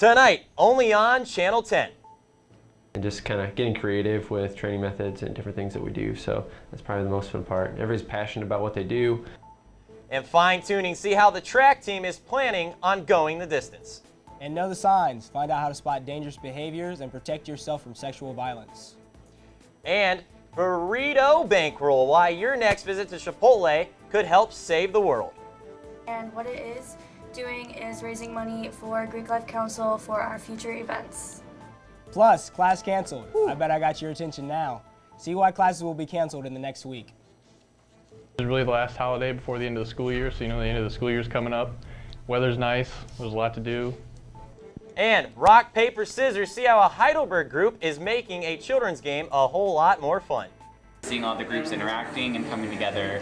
Tonight, only on Channel 10. And just kind of getting creative with training methods and different things that we do. So that's probably the most fun part. Everybody's passionate about what they do. And fine-tuning, see how the track team is planning on going the distance. And know the signs. Find out how to spot dangerous behaviors and protect yourself from sexual violence. And burrito bankroll, why your next visit to Chipotle could help save the world. And what it is doing is raising money for Greek Life Council for our future events. Plus, class canceled. I bet I got your attention now. See why classes will be canceled in the next week. It's really the last holiday before the end of the school year, so the end of the school year is coming up. Weather's nice, there's a lot to do. And rock, paper, scissors, see how a Heidelberg group is making a children's game a whole lot more fun. Seeing all the groups interacting and coming together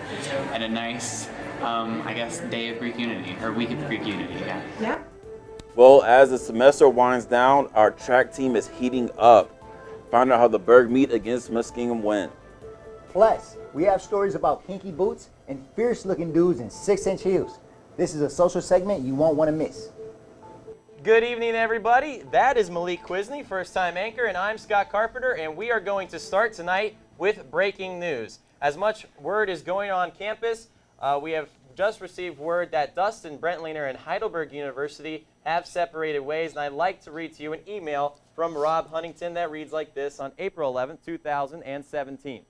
at a nice, I guess, day of Greek unity, or week of Greek unity, yeah. Well, as the semester winds down, our track team is heating up. Find out how the Berg meet against Muskingum win. Plus, we have stories about kinky boots and fierce-looking dudes in 6-inch heels. This is a social segment you won't want to miss. Good evening, everybody. That is Malik Quisney, first-time anchor, and I'm Scott Carpenter, and we are going to start tonight with breaking news. As much word is going on campus, we have just received word that Dustin Brentliner and Heidelberg University have separated ways, and I'd like to read to you an email from Rob Huntington that reads like this on April 11, 2017.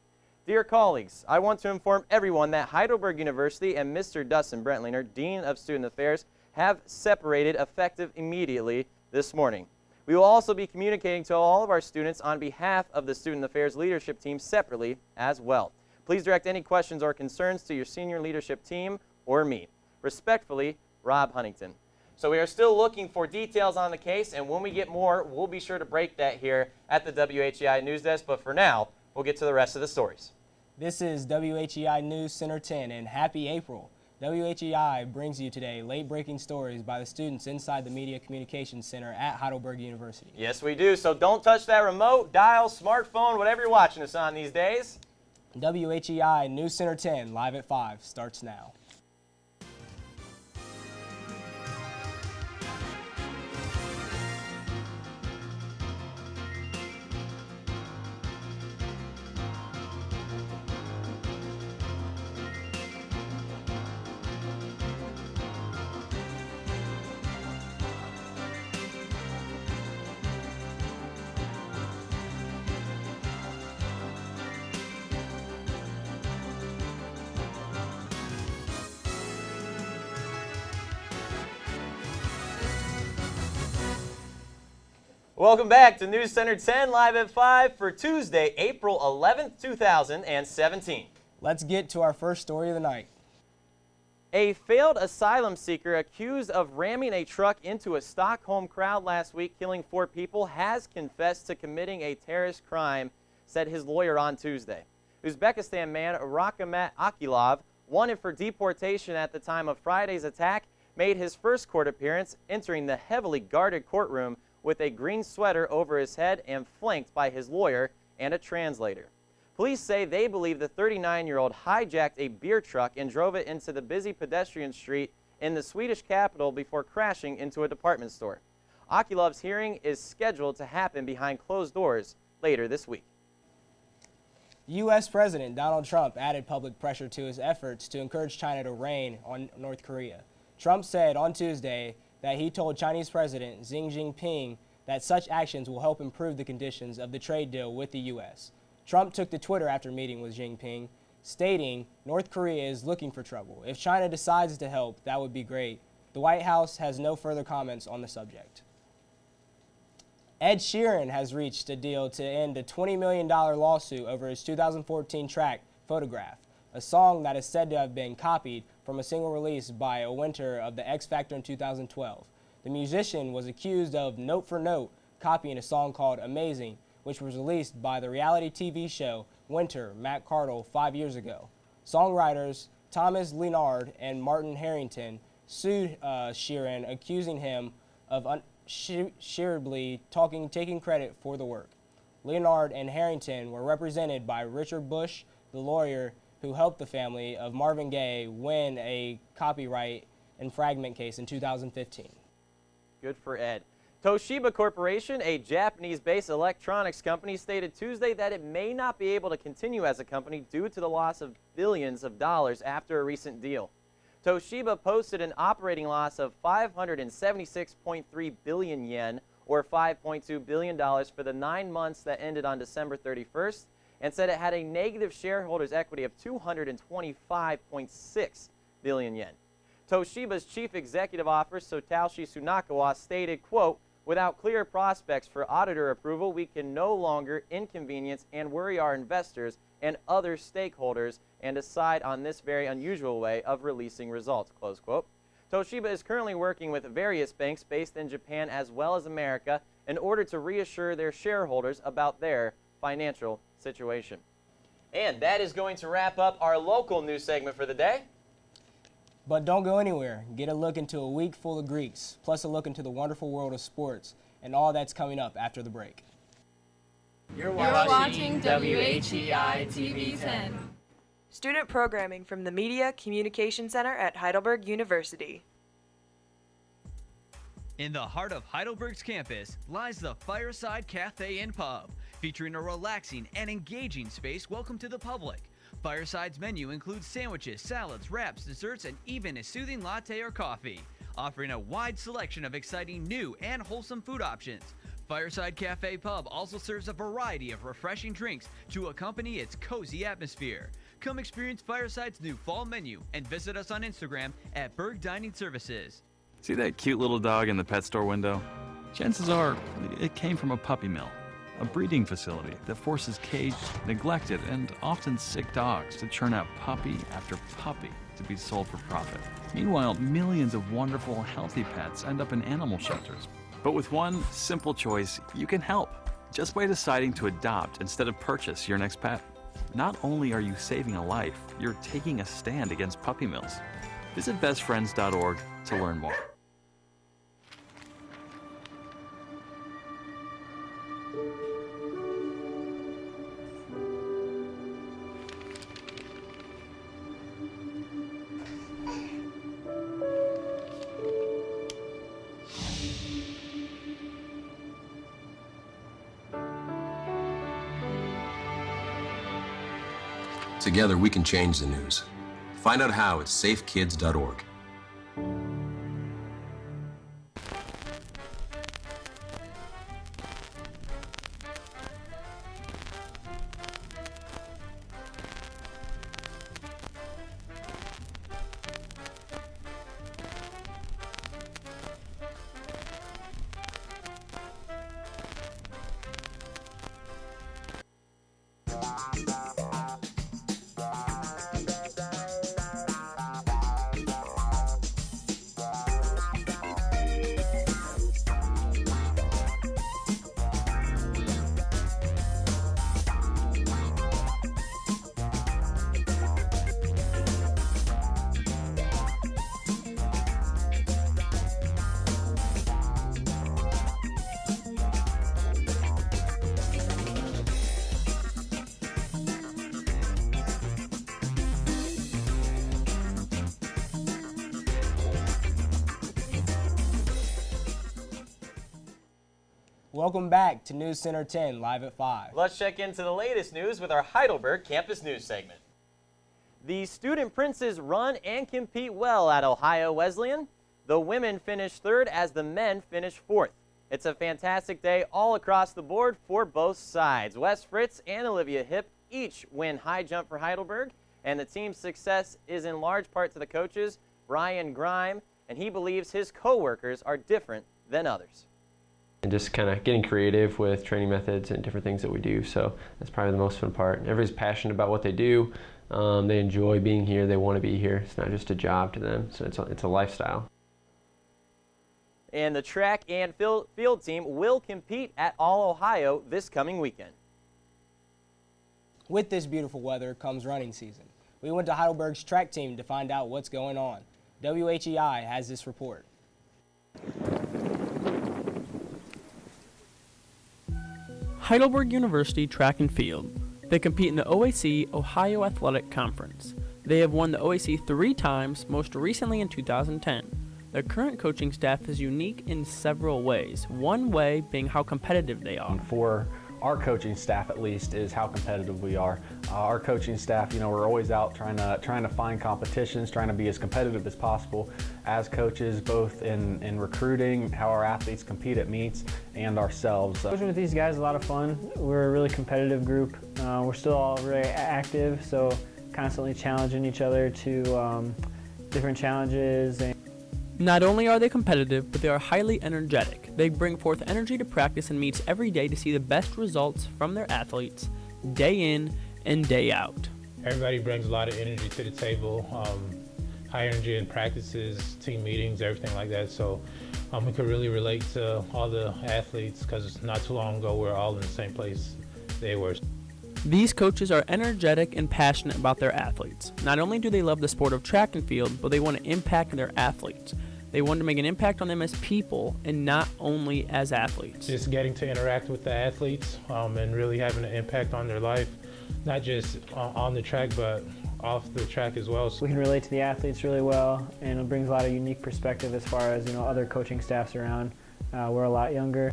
Dear colleagues, I want to inform everyone that Heidelberg University and Mr. Dustin Brentliner, Dean of Student Affairs, have separated effective immediately this morning. We will also be communicating to all of our students on behalf of the Student Affairs leadership team separately as well. Please direct any questions or concerns to your senior leadership team or me. Respectfully, Rob Huntington. So we are still looking for details on the case, and when we get more, we'll be sure to break that here at the WHEI News Desk. But for now, we'll get to the rest of the stories. This is WHEI News Center 10, and happy April. WHEI brings you today late-breaking stories by the students inside the Media Communications Center at Heidelberg University. Yes, we do. So don't touch that remote, dial, smartphone, whatever you're watching us on these days. WHEI News Center 10, live at 5, starts now. Welcome back to News Center 10, live at 5 for Tuesday, April 11th, 2017. Let's get to our first story of the night. A failed asylum seeker accused of ramming a truck into a Stockholm crowd last week, killing 4 people, has confessed to committing a terrorist crime, said his lawyer on Tuesday. Uzbekistan man Rakamat Akilov, wanted for deportation at the time of Friday's attack, made his first court appearance, entering the heavily guarded courtroom with a green sweater over his head and flanked by his lawyer and a translator. Police say they believe the 39-year-old hijacked a beer truck and drove it into the busy pedestrian street in the Swedish capital before crashing into a department store. Akilov's hearing is scheduled to happen behind closed doors later this week. U.S. President Donald Trump added public pressure to his efforts to encourage China to rein on North Korea. Trump said on Tuesday that he told Chinese President Xi Jinping that such actions will help improve the conditions of the trade deal with the U.S. Trump took to Twitter after meeting with Jinping, stating North Korea is looking for trouble. If China decides to help, that would be great. The White House has no further comments on the subject. Ed Sheeran has reached a deal to end a $20 million lawsuit over his 2014 track, Photograph, a song that is said to have been copied from a single released by a winner of the X Factor in 2012. The musician was accused of note for note copying a song called Amazing, which was released by the reality TV show Winter, Matt Cardle 5 years ago. Songwriters Thomas Leonard and Martin Harrington sued Sheeran, accusing him of unshareably taking credit for the work. Leonard and Harrington were represented by Richard Bush, the lawyer who helped the family of Marvin Gaye win a copyright infringement case in 2015. Good for Ed. Toshiba Corporation, a Japanese-based electronics company, stated Tuesday that it may not be able to continue as a company due to the loss of billions of dollars after a recent deal. Toshiba posted an operating loss of 576.3 billion yen, or $5.2 billion, for the 9 months that ended on December 31st, and said it had a negative shareholders' equity of 225.6 billion yen. Toshiba's chief executive officer, Satoshi Sunakawa, stated, quote, "Without clear prospects for auditor approval, we can no longer inconvenience and worry our investors and other stakeholders and decide on this very unusual way of releasing results," close quote. Toshiba is currently working with various banks based in Japan as well as America in order to reassure their shareholders about their financial situation. And that is going to wrap up our local news segment for the day. But don't go anywhere. Get a look into a week full of Greeks, plus a look into the wonderful world of sports and all that's coming up after the break. You're watching WHEI TV 10. Student programming from the Media Communication Center at Heidelberg University. In the heart of Heidelberg's campus lies the Fireside Cafe and Pub, featuring a relaxing and engaging space welcome to the public. Fireside's menu includes sandwiches, salads, wraps, desserts, and even a soothing latte or coffee, offering a wide selection of exciting new and wholesome food options. Fireside Cafe Pub also serves a variety of refreshing drinks to accompany its cozy atmosphere. Come experience Fireside's new fall menu and visit us on Instagram at Berg Dining Services. See that cute little dog in the pet store window? Chances are it came from a puppy mill, a breeding facility that forces caged, neglected, and often sick dogs to churn out puppy after puppy to be sold for profit. Meanwhile, millions of wonderful, healthy pets end up in animal shelters. But with one simple choice, you can help, just by deciding to adopt instead of purchase your next pet. Not only are you saving a life, you're taking a stand against puppy mills. Visit bestfriends.org to learn more. Together we can change the news. Find out how at safekids.org. Welcome back to News Center 10, live at 5. Let's check into the latest news with our Heidelberg Campus News segment. The student princes run and compete well at Ohio Wesleyan. The women finished third as the men finished fourth. It's a fantastic day all across the board for both sides. Wes Fritz and Olivia Hipp each win high jump for Heidelberg, and the team's success is in large part to the coaches, Brian Grime, and he believes his co-workers are different than others. And just kind of getting creative with training methods and different things that we do. So that's probably the most fun part. Everybody's passionate about what they do. They enjoy being here. They want to be here. It's not just a job to them. So it's a lifestyle. And the track and field team will compete at All Ohio this coming weekend. With this beautiful weather comes running season. We went to Heidelberg's track team to find out what's going on. WHEI has this report. Heidelberg University Track and Field. They compete in the OAC Ohio Athletic Conference. They have won the OAC 3 times, most recently in 2010. The current coaching staff is unique in several ways, one way being how competitive they are. For our coaching staff, at least, is how competitive we are. Our coaching staff, we're always out trying to find competitions, trying to be as competitive as possible as coaches, both in recruiting, how our athletes compete at meets, and ourselves. Coaching with these guys is a lot of fun. We're a really competitive group. We're still all very active, so constantly challenging each other to different challenges. Not only are they competitive, but they are highly energetic. They bring forth energy to practice and meets every day to see the best results from their athletes, day in and day out. Everybody brings a lot of energy to the table, high energy in practices, team meetings, everything like that. So we could really relate to all the athletes because not too long ago we were all in the same place they were. These coaches are energetic and passionate about their athletes. Not only do they love the sport of track and field, but they want to impact their athletes. They want to make an impact on them as people and not only as athletes. Just getting to interact with the athletes and really having an impact on their life, not just on the track, but off the track as well. We can relate to the athletes really well, and it brings a lot of unique perspective as far as other coaching staffs around. We're a lot younger.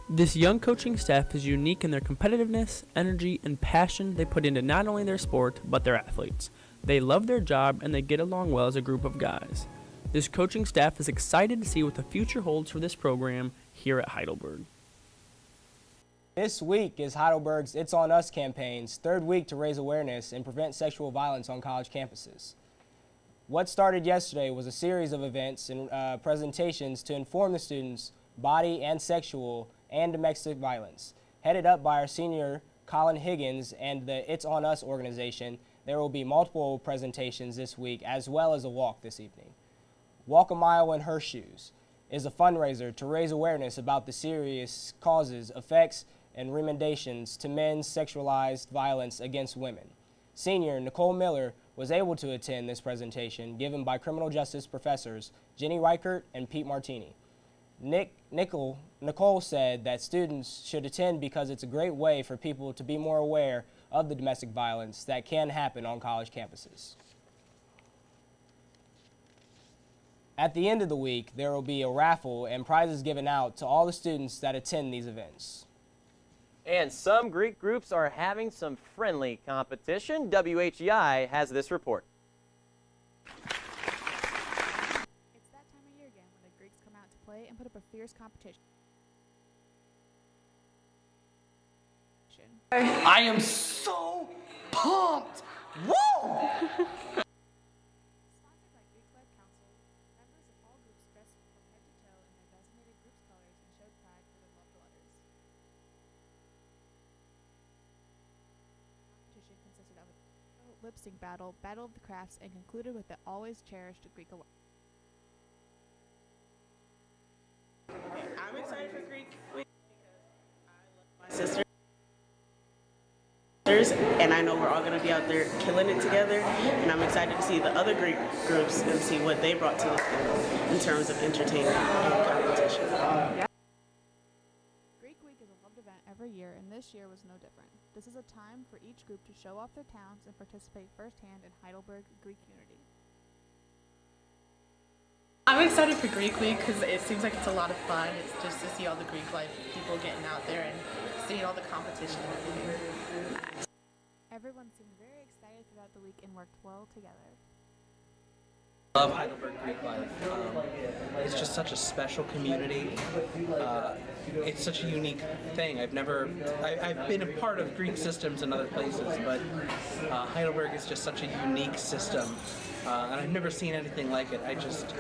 This young coaching staff is unique in their competitiveness, energy, and passion they put into not only their sport, but their athletes. They love their job and they get along well as a group of guys. This coaching staff is excited to see what the future holds for this program here at Heidelberg. This week is Heidelberg's It's On Us campaign's third week to raise awareness and prevent sexual violence on college campuses. What started yesterday was a series of events and presentations to inform the students body and sexual and domestic violence. Headed up by our senior Colin Higgins and the It's On Us organization, there will be multiple presentations this week as well as a walk this evening. Walk a Mile in Her Shoes is a fundraiser to raise awareness about the serious causes, effects, and remediations to men's sexualized violence against women. Senior Nicole Miller was able to attend this presentation given by criminal justice professors Jenny Reichert and Pete Martini. Nicole said that students should attend because it's a great way for people to be more aware of the domestic violence that can happen on college campuses. At the end of the week, there will be a raffle and prizes given out to all the students that attend these events. And some Greek groups are having some friendly competition. WHEI has this report. It's that time of year again when the Greeks come out to play and put up a fierce competition. I am so pumped! Woo! Lip sync battle, Battle of the Crafts, and concluded with the always cherished Greek award. I'm excited for Greek Week because I love my sisters, and I know we're all going to be out there killing it together, and I'm excited to see the other Greek groups and see what they brought to the school in terms of entertainment and competition. Greek Week is a loved event every year, and this year was no different. This is a time for each group to show off their talents and participate firsthand in Heidelberg Greek unity. I'm excited for Greek Week because it seems like it's a lot of fun. It's just to see all the Greek life people getting out there and seeing all the competition and everything. Nice. Everyone seemed very excited throughout the week and worked well together. I love Heidelberg Greek life. It's just such a special community. It's such a unique thing. I've been a part of Greek systems in other places, but Heidelberg is just such a unique system. And I've never seen anything like it. I just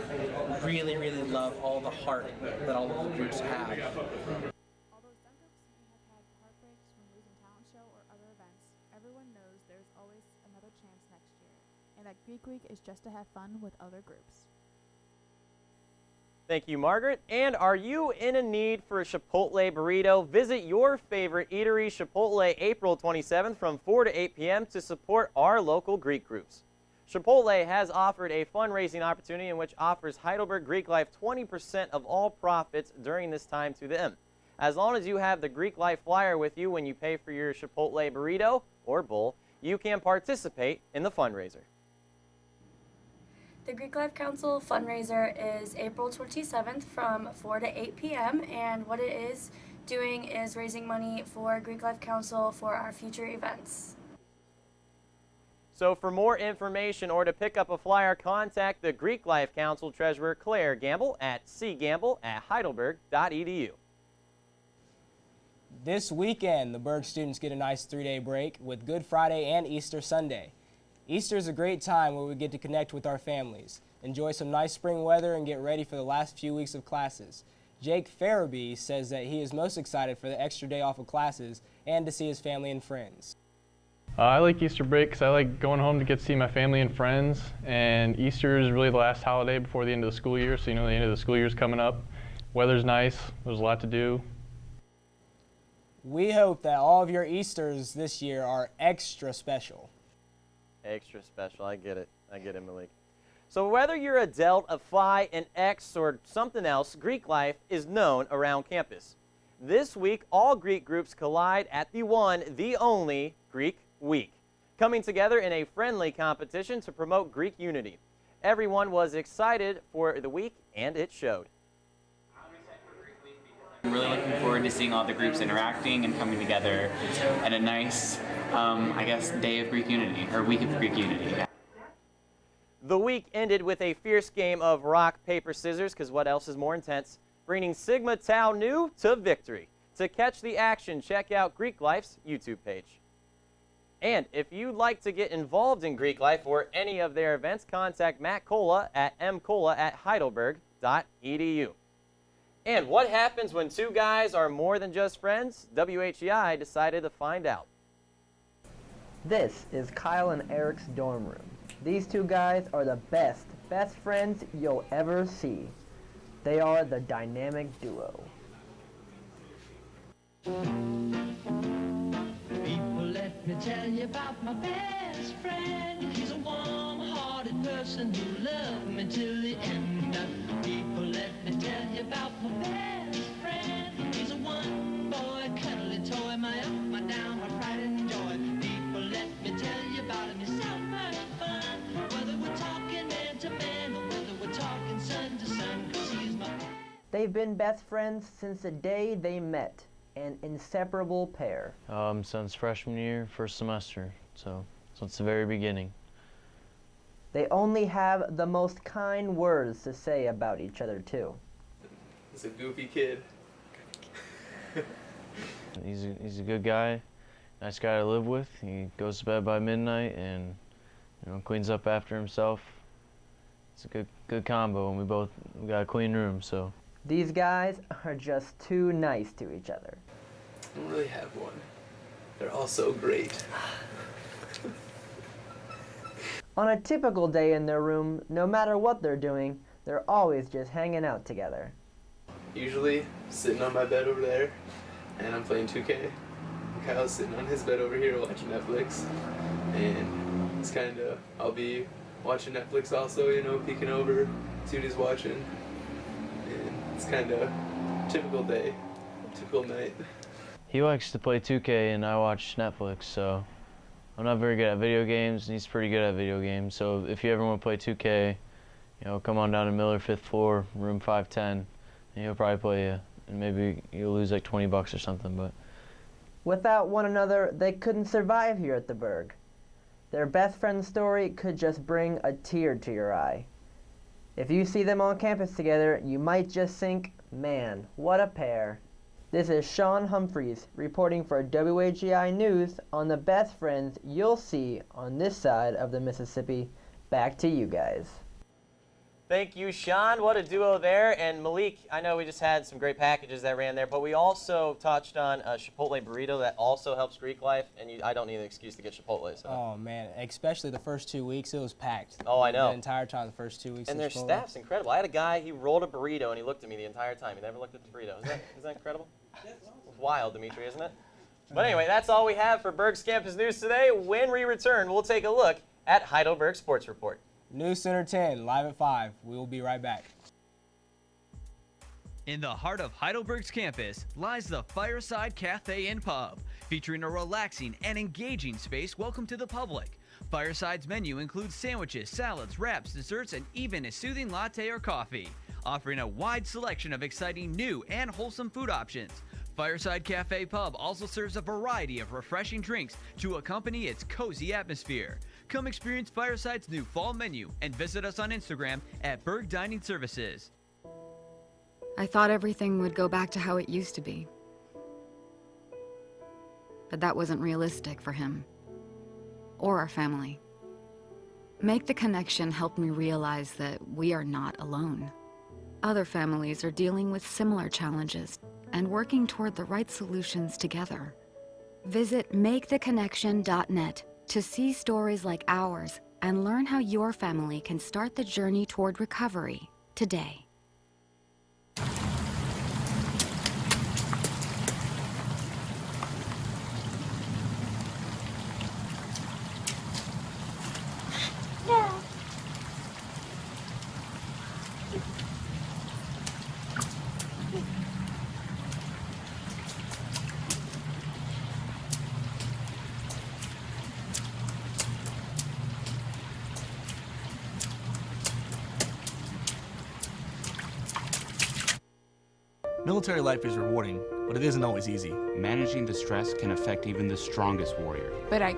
really, really love all the heart that all of the groups have. Although some groups may have had heartbreaks from losing talent show or other events, everyone knows there's always another chance next year, and that Greek Week is just to have fun with other groups. Thank you, Margaret. And are you in a need for a Chipotle burrito? Visit your favorite eatery, Chipotle, April 27th from 4 to 8 p.m. to support our local Greek groups. Chipotle has offered a fundraising opportunity in which offers Heidelberg Greek Life 20% of all profits during this time to them. As long as you have the Greek Life flyer with you when you pay for your Chipotle burrito or bowl, you can participate in the fundraiser. The Greek Life Council fundraiser is April 27th from 4 to 8 p.m. and what it is doing is raising money for Greek Life Council for our future events. So for more information or to pick up a flyer, contact the Greek Life Council Treasurer Claire Gamble at cgamble@heidelberg.edu. This weekend, the Berg students get a nice 3-day break with Good Friday and Easter Sunday. Easter is a great time where we get to connect with our families, enjoy some nice spring weather, and get ready for the last few weeks of classes. Jake Farabee says that he is most excited for the extra day off of classes and to see his family and friends. I like Easter break because I like going home to get to see my family and friends, and Easter is really the last holiday before the end of the school year, so you know the end of the school year is coming up. Weather's nice, there's a lot to do. We hope that all of your Easters this year are extra special. Extra special. I get it, Malik. So whether you're a Delt, a Phi, an X, or something else, Greek life is known around campus. This week, all Greek groups collide at the one, the only Greek Week, coming together in a friendly competition to promote Greek unity. Everyone was excited for the week, and it showed. I'm really looking forward to seeing all the groups interacting and coming together at a nice, day of Greek unity, or week of Greek unity. The week ended with a fierce game of rock, paper, scissors, because what else is more intense, bringing Sigma Tau Nu to victory. To catch the action, check out Greek Life's YouTube page. And if you'd like to get involved in Greek Life or any of their events, contact Matt Cola at mcola@heidelberg.edu. And what happens when two guys are more than just friends? WHEI decided to find out. This is Kyle and Eric's dorm room. These two guys are the best friends you'll ever see. They are the dynamic duo. People, let me tell you about my best friend. He's a warm-hearted person who loved me till the end. People, let me tell you about my best friend. He's a one-boy cuddly toy, my up, my down, my pride and joy. People, let me tell you about him. He's so much fun. Whether we're talking man to man or whether we're talking sun to sun, 'cause he's my... They've been best friends since the day they met. An inseparable pair. Since freshman year, first semester, so since the very beginning. They only have the most kind words to say about each other, too. He's a goofy kid. He's a good guy, nice guy to live with. He goes to bed by midnight and cleans up after himself. It's a good combo, and we got a clean room, so. These guys are just too nice to each other. I don't really have one. They're all so great. On a typical day in their room, no matter what they're doing, they're always just hanging out together. Usually sitting on my bed over there, and I'm playing 2K. Kyle's sitting on his bed over here watching Netflix, and it's I'll be watching Netflix also, peeking over, see what he's watching. It's typical day, typical night. He likes to play 2K and I watch Netflix, so I'm not very good at video games and he's pretty good at video games. So if you ever want to play 2K, come on down to Miller 5th floor, room 510, and he'll probably play you. And maybe you'll lose like $20 or something, but. Without one another, they couldn't survive here at the Berg. Their best friend story could just bring a tear to your eye. If you see them on campus together, you might just think, man, what a pair. This is Sean Humphreys reporting for WHEI News on the best friends you'll see on this side of the Mississippi. Back to you guys. Thank you, Sean. What a duo there. And Malik, I know we just had some great packages that ran there, but we also touched on a Chipotle burrito that also helps Greek life, and I don't need an excuse to get Chipotle. So. Oh, man, especially the first 2 weeks, it was packed. Oh, I know. The entire time, the first 2 weeks. And their staff's incredible. I had a guy, he rolled a burrito, and he looked at me the entire time. He never looked at the burrito. Isn't that incredible? It's wild, Dimitri, isn't it? But anyway, that's all we have for Berg's Campus News today. When we return, we'll take a look at Heidelberg Sports Report. News Center 10, live at 5. We will be right back. In the heart of Heidelberg's campus lies the Fireside Cafe and Pub, featuring a relaxing and engaging space welcome to the public. Fireside's menu includes sandwiches, salads, wraps, desserts, and even a soothing latte or coffee, offering a wide selection of exciting new and wholesome food options. Fireside Cafe Pub also serves a variety of refreshing drinks to accompany its cozy atmosphere. Come experience Fireside's new fall menu and visit us on Instagram at Berg Dining Services. I thought everything would go back to how it used to be. But that wasn't realistic for him. Or our family. Make the Connection helped me realize that we are not alone. Other families are dealing with similar challenges and working toward the right solutions together. Visit maketheconnection.net to see stories like ours and learn how your family can start the journey toward recovery today. Military life is rewarding, but it isn't always easy. Managing the stress can affect even the strongest warrior. But I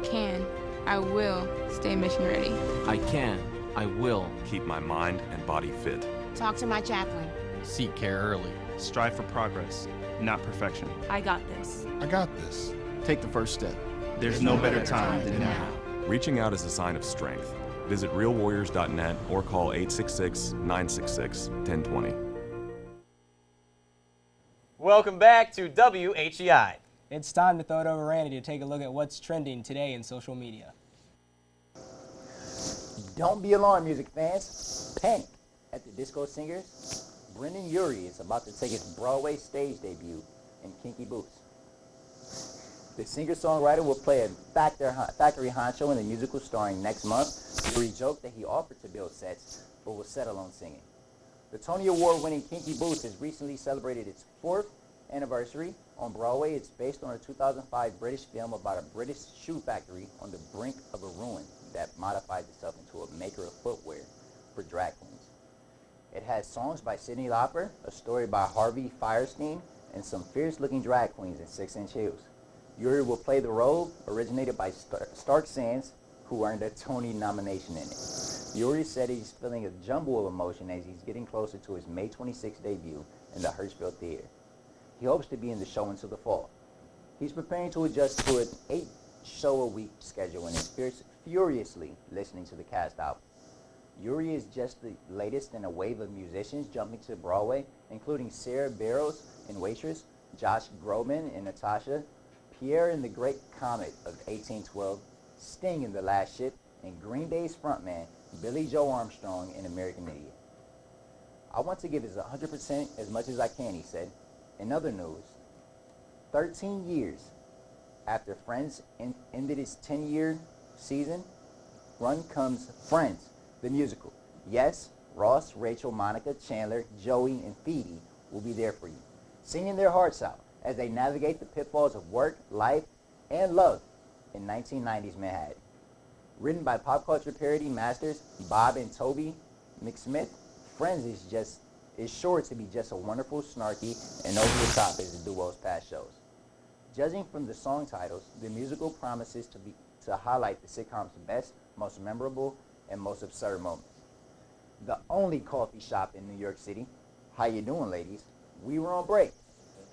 will stay mission ready. I will keep my mind and body fit. Talk to my chaplain. Seek care early. Strive for progress, not perfection. I got this. I got this. Take the first step. There's no better time than now. Reaching out is a sign of strength. Visit realwarriors.net or call 866-966-1020. Welcome back to WHEI. It's time to throw it over Randy to take a look at what's trending today in social media. Don't be alarmed, music fans. Panic at the Disco Singers. Brendan Urie is about to take his Broadway stage debut in Kinky Boots. The singer-songwriter will play a factory honcho in the musical starring next month. Urie joked that he offered to build sets, but will settle on singing. The Tony Award-winning Kinky Boots has recently celebrated its 4th anniversary on Broadway. It's based on a 2005 British film about a British shoe factory on the brink of a ruin that modifies itself into a maker of footwear for drag queens. It has songs by Cyndi Lauper, a story by Harvey Fierstein, and some fierce-looking drag queens in 6-inch heels. Urie will play the role originated by Stark Sands, who earned a Tony nomination in it. Urie said he's feeling a jumble of emotion as he's getting closer to his May 26th debut in the Hirschfeld Theater. He hopes to be in the show until the fall. He's preparing to adjust to an 8-show-a-week schedule and is furiously listening to the cast album. Urie is just the latest in a wave of musicians jumping to Broadway, including Sarah Barrows in Waitress, Josh Groban in Natasha, Pierre in The Great Comet of 1812, Sting in The Last Ship, and Green Day's frontman Billy Joe Armstrong in American Idiot. I want to give it 100% as much as I can, he said. In other news, 13 years after Friends ended its 10-year season run comes Friends, the musical. Yes, Ross, Rachel, Monica, Chandler, Joey, and Phoebe will be there for you, singing their hearts out as they navigate the pitfalls of work, life, and love in 1990s Manhattan. Written by pop culture parody masters Bob and Toby McSmith, Friends is sure to be just a wonderful, snarky, and over-the-top as the duo's past shows. Judging from the song titles, the musical promises to highlight the sitcom's best, most memorable, and most absurd moments. The only coffee shop in New York City, how you doing, ladies? We were on break.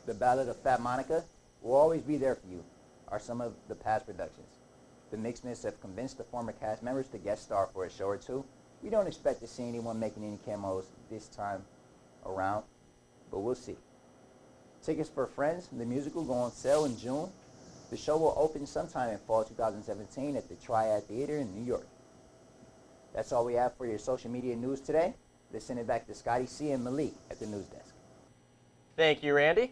The Ballad of Fat Monica will always be there for you, are some of the past productions. The McSmiths have convinced the former cast members to guest star for a show or two. We don't expect to see anyone making any cameos this time around, but we'll see. Tickets for Friends, the musical, go on sale in June. The show will open sometime in fall 2017 at the Triad Theater in New York. That's all we have for your social media news today. Let's send it back to Scotty C. and Malik at the news desk. Thank you, Randy.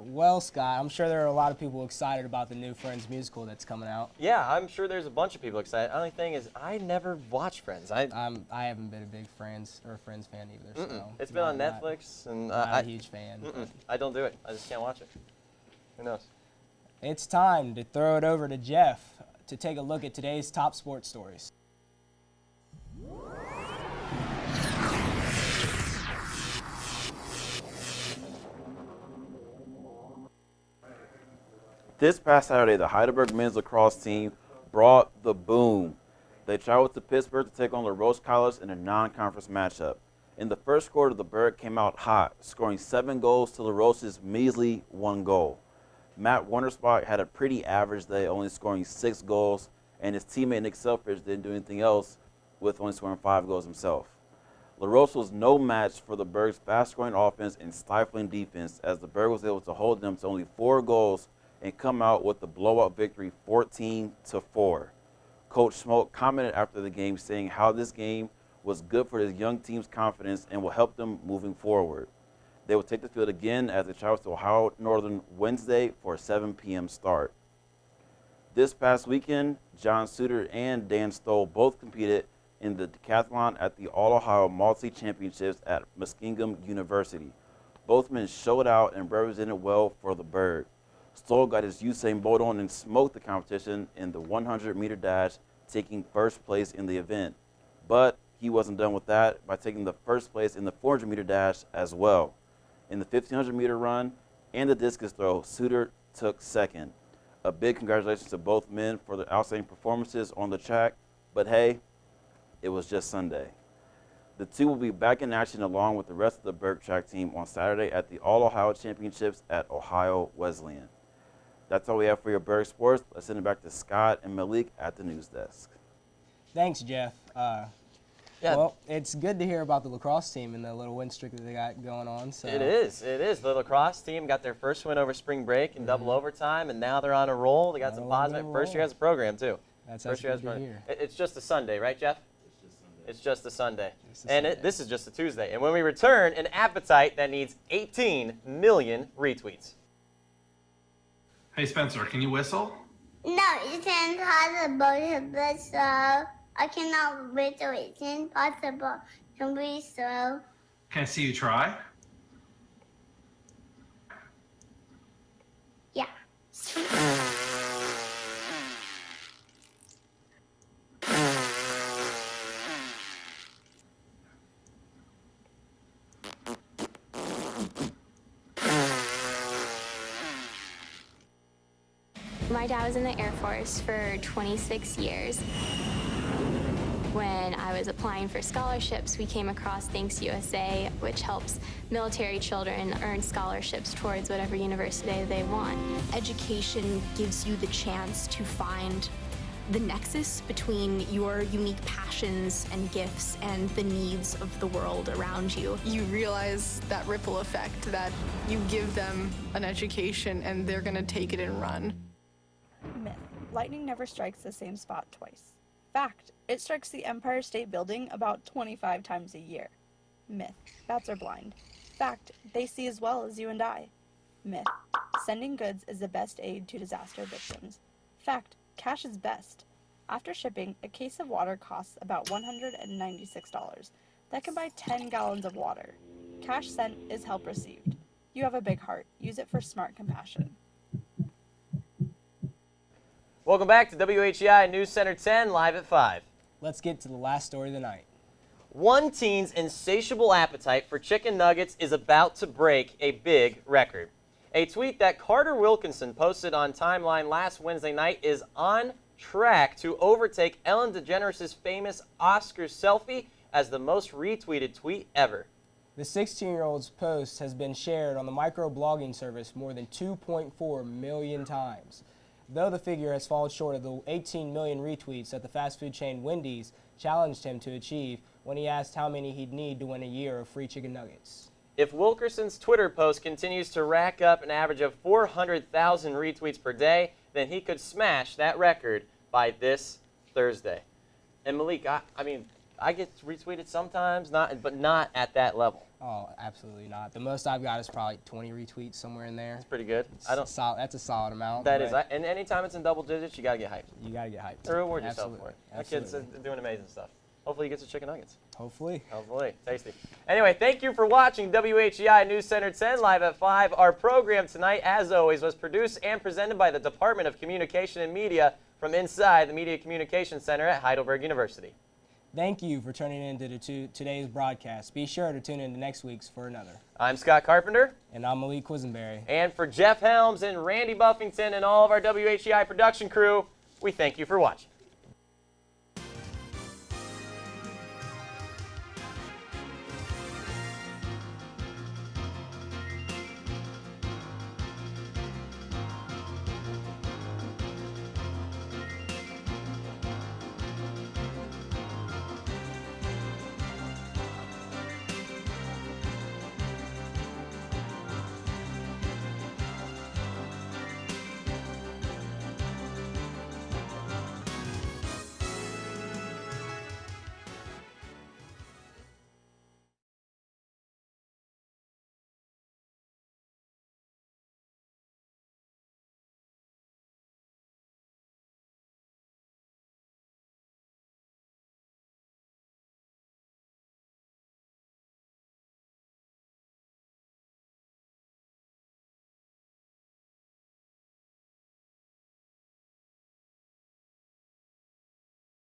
Well, Scott, I'm sure there are a lot of people excited about the new Friends musical that's coming out. Yeah, I'm sure there's a bunch of people excited. Only thing is, I never watched Friends. I haven't been a big Friends fan either. So it's been on Netflix, and I'm not a huge fan. I don't do it. I just can't watch it. Who knows? It's time to throw it over to Jeff to take a look at today's top sports stories. This past Saturday, the Heidelberg men's lacrosse team brought the boom. They traveled to Pittsburgh to take on LaRoche College in a non-conference matchup. In the first quarter, the Berg came out hot, scoring 7 goals to LaRoche's measly 1 goal. Matt Wonderspot had a pretty average day, only scoring 6 goals, and his teammate Nick Selfridge didn't do anything else, with only scoring 5 goals himself. LaRoche was no match for the Berg's fast-scoring offense and stifling defense, as the Berg was able to hold them to only 4 goals and come out with the blowout victory 14-4. Coach Smoke commented after the game saying how this game was good for his young team's confidence and will help them moving forward. They will take the field again as they travel to Ohio Northern Wednesday for a 7 p.m. start. This past weekend, John Suter and Dan Stoll both competed in the decathlon at the All-Ohio Multi-Championships at Muskingum University. Both men showed out and represented well for the Berg. Stoll got his Usain Bolt on and smoked the competition in the 100-meter dash, taking first place in the event. But he wasn't done with that by taking the first place in the 400-meter dash as well. In the 1,500-meter run and the discus throw, Suter took second. A big congratulations to both men for their outstanding performances on the track, but hey, it was just Sunday. The two will be back in action along with the rest of the Berg track team on Saturday at the All-Ohio Championships at Ohio Wesleyan. That's all we have for your Berg Sports. Let's send it back to Scott and Malik at the news desk. Thanks, Jeff. Well, it's good to hear about the lacrosse team and the little win streak that they got going on. So. It is. The lacrosse team got their first win over spring break in double overtime, and now they're on a roll. They got some positive. First year has a program, too. That's first year has a program. It's just a Sunday, right, Jeff? It's just a Sunday. This is just a Tuesday. And when we return, an appetite that needs 18 million retweets. Hey, Spencer, can you whistle? No, it's impossible to whistle. I cannot whistle. It's impossible to whistle. Can I see you try? Yeah. My dad was in the Air Force for 26 years. When I was applying for scholarships, we came across Thanks USA, which helps military children earn scholarships towards whatever university they want. Education gives you the chance to find the nexus between your unique passions and gifts and the needs of the world around you. You realize that ripple effect, that you give them an education and they're gonna take it and run. Myth. Lightning never strikes the same spot twice. Fact. It strikes the Empire State Building about 25 times a year. Myth. Bats are blind. Fact. They see as well as you and I. Myth. Sending goods is the best aid to disaster victims. Fact. Cash is best. After shipping, a case of water costs about $196. That can buy 10 gallons of water. Cash sent is help received. You have a big heart. Use it for smart compassion. Welcome back to WHEI News Center 10, live at 5. Let's get to the last story of the night. One teen's insatiable appetite for chicken nuggets is about to break a big record. A tweet that Carter Wilkinson posted on timeline last Wednesday night is on track to overtake Ellen DeGeneres' famous Oscar selfie as the most retweeted tweet ever. The 16-year-old's post has been shared on the microblogging service more than 2.4 million times. Though the figure has fallen short of the 18 million retweets that the fast food chain Wendy's challenged him to achieve when he asked how many he'd need to win a year of free chicken nuggets. If Wilkerson's Twitter post continues to rack up an average of 400,000 retweets per day, then he could smash that record by this Thursday. And Malik, I get retweeted sometimes, but not at that level. Oh, absolutely not. The most I've got is probably 20 retweets, somewhere in there. That's pretty good. That's a solid amount. That is, and anytime it's in double digits, you gotta get hyped. You gotta get hyped. To reward yourself for it. That kid's doing amazing stuff. Hopefully he gets his chicken nuggets. Hopefully. Tasty. Anyway, thank you for watching WHEI News Center 10 live at 5. Our program tonight, as always, was produced and presented by the Department of Communication and Media from inside the Media Communications Center at Heidelberg University. Thank you for tuning in to today's broadcast. Be sure to tune in to next week's for another. I'm Scott Carpenter. And I'm Malik Quisenberry. And for Jeff Helms and Randy Buffington and all of our WHEI production crew, we thank you for watching.